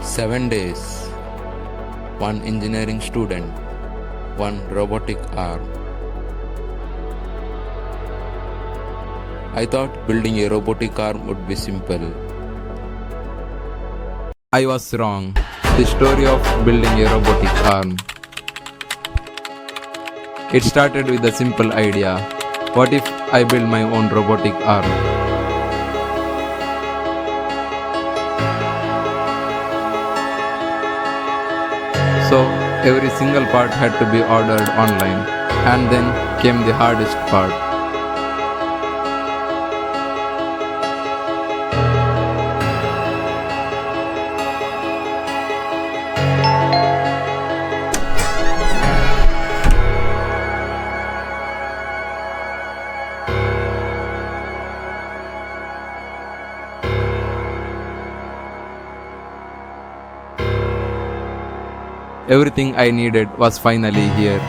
7 days, one engineering student, one robotic arm. I thought building a robotic arm would be simple. I was wrong. The story of building a robotic arm. It started with a simple idea. What if I build my own robotic arm? So every single part had to be ordered online, and then came the hardest part. Everything I needed was finally here.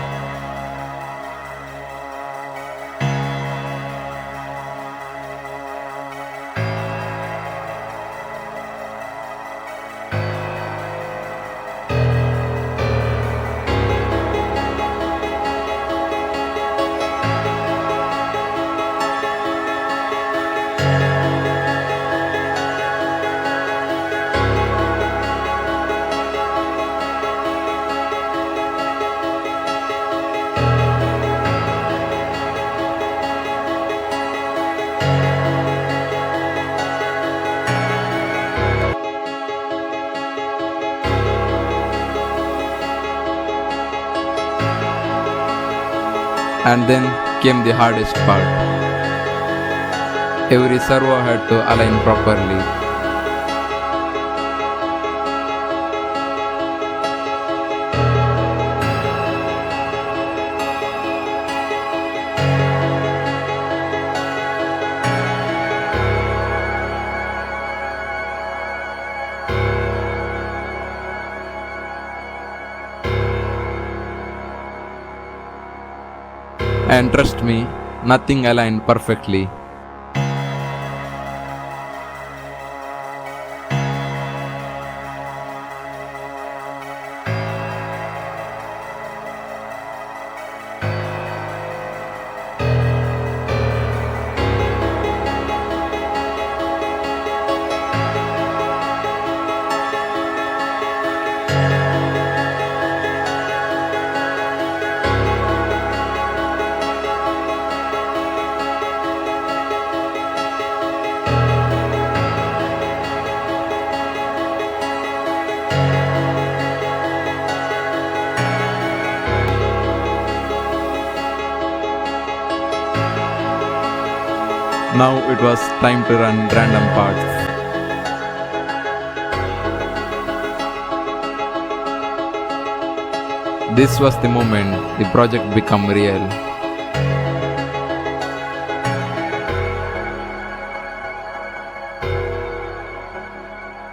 And then came the hardest part. Every servo had to align properly. And trust me, nothing aligned perfectly. Now it was time to run random parts. This was the moment the project became real.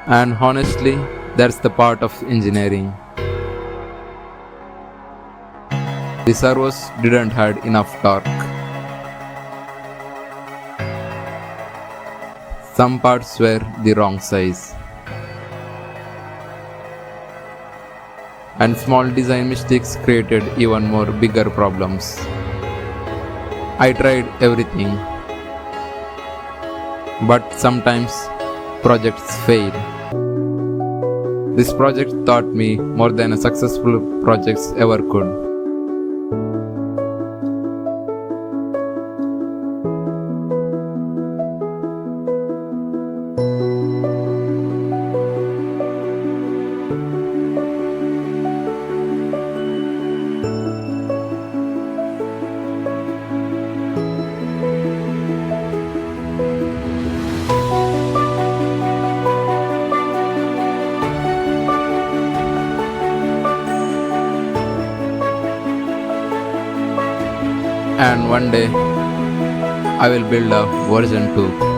And honestly, that's the part of engineering. The servos didn't have enough torque. Some parts were the wrong size. And small design mistakes created even more bigger problems. I tried everything. But sometimes projects fail. This project taught me more than a successful projects ever could. And one day I will build a version 2.